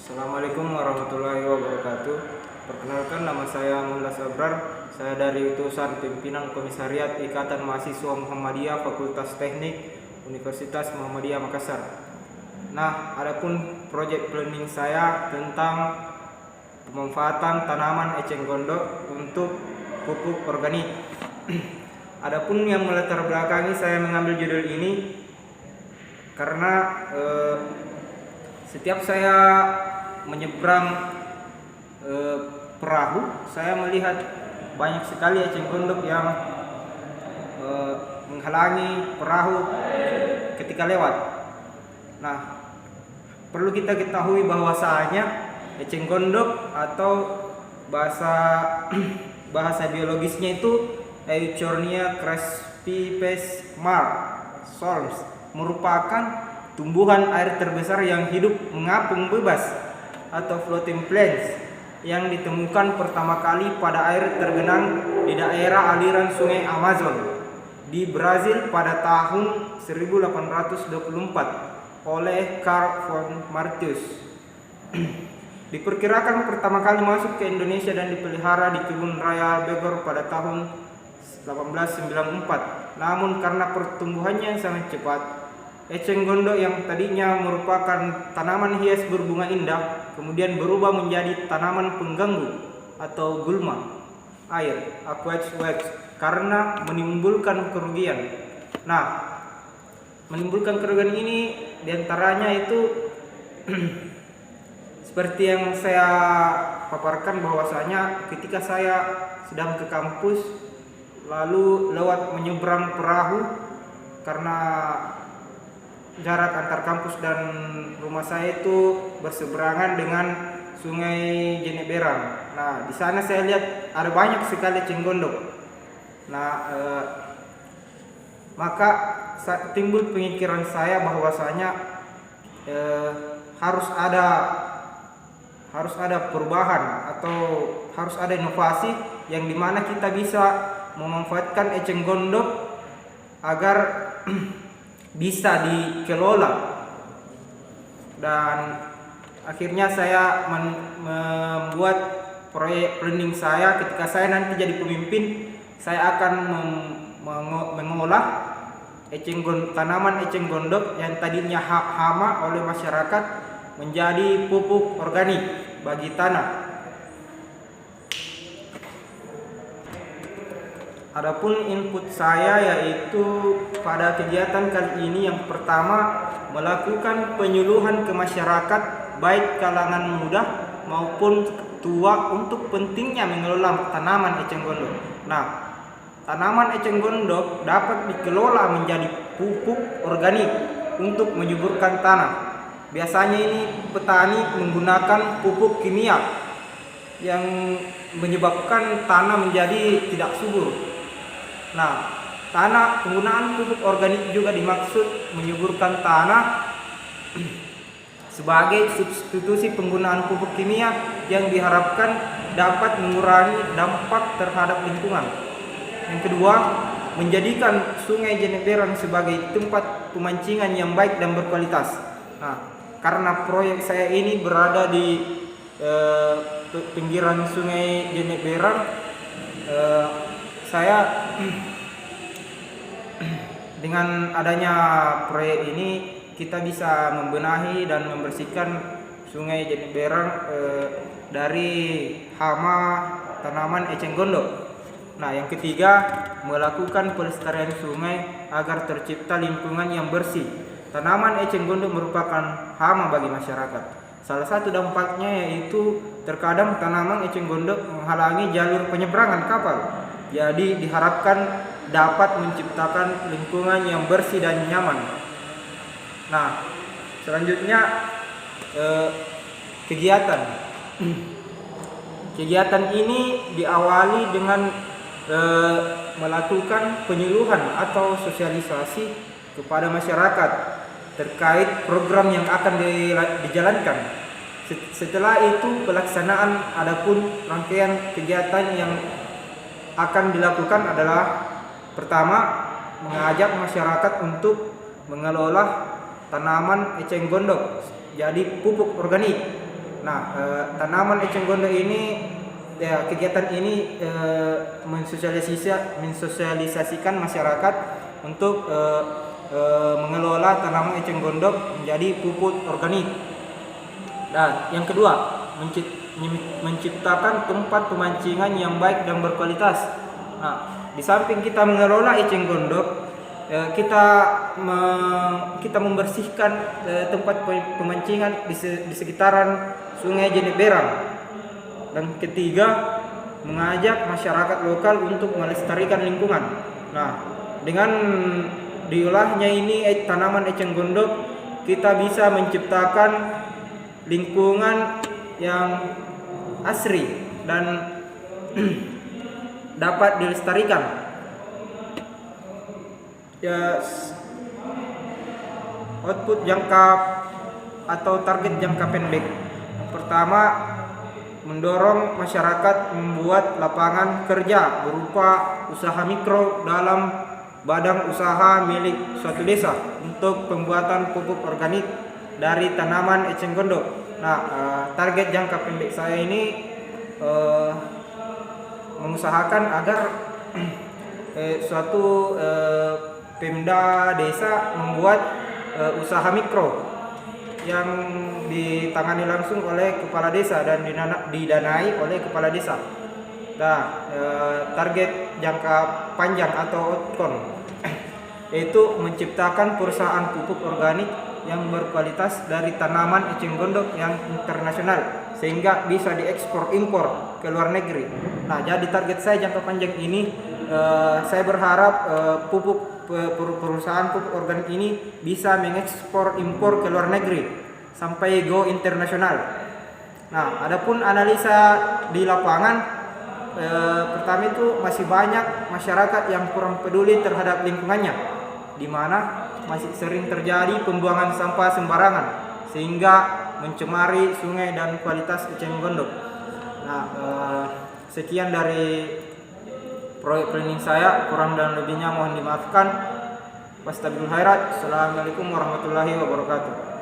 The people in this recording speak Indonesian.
Assalamualaikum warahmatullahi wabarakatuh. Perkenalkan, nama saya Mullah Sabrar. Saya dari utusan pimpinan Komisariat Ikatan Mahasiswa Muhammadiyah Fakultas Teknik Universitas Muhammadiyah Makassar. Nah, adapun proyek planning saya tentang pemanfaatan tanaman eceng gondok untuk pupuk organik. Adapun yang melatar belakangi saya mengambil judul ini karena setiap saya menyeberang perahu, saya melihat banyak sekali eceng gondok yang menghalangi perahu ketika lewat. Nah, perlu kita ketahui bahwasanya eceng gondok atau bahasa biologisnya itu Euchornia crespipes Mar. Solms merupakan tumbuhan air terbesar yang hidup mengapung bebas atau floating plants yang ditemukan pertama kali pada air tergenang di daerah aliran sungai Amazon di Brazil pada tahun 1824 oleh Carl von Martius. Diperkirakan pertama kali masuk ke Indonesia dan dipelihara di kebun raya Bogor pada tahun 1894. Namun karena pertumbuhannya yang sangat cepat, eceng gondok yang tadinya merupakan tanaman hias berbunga indah kemudian berubah menjadi tanaman pengganggu atau gulma air aqueous weeds karena menimbulkan kerugian. Nah, menimbulkan kerugian ini diantaranya itu seperti yang saya paparkan bahwasanya ketika saya sedang ke kampus lalu lewat menyeberang perahu karena jarak antar kampus dan rumah saya itu berseberangan dengan Sungai Jeneberang. Nah, di sana saya lihat ada banyak sekali eceng gondok. Nah, maka timbul pemikiran saya bahwasanya harus ada perubahan atau harus ada inovasi yang dimana kita bisa memanfaatkan eceng gondok agar bisa dikelola. Dan akhirnya saya membuat proyek planning saya. Ketika saya nanti jadi pemimpin, saya akan mengolah tanaman eceng gondok yang tadinya hama oleh masyarakat menjadi pupuk organik bagi tanah. Adapun input saya yaitu pada kegiatan kali ini yang pertama melakukan penyuluhan ke masyarakat baik kalangan muda maupun tua untuk pentingnya mengelola tanaman eceng gondok. Nah, tanaman eceng gondok dapat dikelola menjadi pupuk organik untuk menyuburkan tanah. Biasanya ini petani menggunakan pupuk kimia yang menyebabkan tanah menjadi tidak subur. Nah, penggunaan pupuk organik juga dimaksud menyuburkan tanah sebagai substitusi penggunaan pupuk kimia yang diharapkan dapat mengurangi dampak terhadap lingkungan. Yang kedua, menjadikan Sungai Jeneberang sebagai tempat pemancingan yang baik dan berkualitas. Nah, karena proyek saya ini berada di pinggiran Sungai Jeneberang, saya dengan adanya proyek ini kita bisa membenahi dan membersihkan Sungai Jeneberang dari hama tanaman eceng gondok. Nah, yang ketiga, melakukan pelestarian sungai agar tercipta lingkungan yang bersih. Tanaman eceng gondok merupakan hama bagi masyarakat. Salah satu dampaknya yaitu terkadang tanaman eceng gondok menghalangi jalur penyeberangan kapal. Jadi diharapkan dapat menciptakan lingkungan yang bersih dan nyaman. Nah, selanjutnya kegiatan ini diawali dengan melakukan penyuluhan atau sosialisasi kepada masyarakat terkait program yang akan dijalankan. Setelah itu pelaksanaan, adapun rangkaian kegiatan yang akan dilakukan adalah pertama, mengajak masyarakat untuk mengelola tanaman eceng gondok jadi pupuk organik. Nah, tanaman eceng gondok ini, ya, kegiatan ini mensosialisasikan masyarakat untuk mengelola tanaman eceng gondok menjadi pupuk organik. Dan yang kedua, menciptakan tempat pemancingan yang baik dan berkualitas. Nah, di samping kita mengelola eceng gondok, kita membersihkan tempat pemancingan di sekitaran Sungai Jeneberang. Dan ketiga, mengajak masyarakat lokal untuk melestarikan lingkungan. Nah, dengan diolahnya ini tanaman eceng gondok, kita bisa menciptakan lingkungan yang asri dan dapat dilestarikan. Ya, output jangka atau target jangka pendek. Yang pertama, mendorong masyarakat membuat lapangan kerja berupa usaha mikro dalam badan usaha milik suatu desa untuk pembuatan pupuk organik dari tanaman eceng gondok. Nah, target jangka pendek saya ini mengusahakan agar suatu Pemda desa membuat usaha mikro yang ditangani langsung oleh kepala desa dan didanai oleh kepala desa. Nah, target jangka panjang atau outcome yaitu menciptakan perusahaan pupuk organik yang berkualitas dari tanaman eceng gondok yang internasional sehingga bisa diekspor impor ke luar negeri. Nah, jadi target saya jangka panjang ini, saya berharap perusahaan pupuk organik ini bisa mengekspor impor ke luar negeri sampai go internasional. Nah, adapun analisa di lapangan, pertama itu masih banyak masyarakat yang kurang peduli terhadap lingkungannya, di mana masih sering terjadi pembuangan sampah sembarangan sehingga mencemari sungai dan kualitas eceng gondok. Nah, sekian dari proyek planning saya, kurang dan lebihnya mohon dimaafkan. Wastabiqul khairat. Assalamualaikum warahmatullahi wabarakatuh.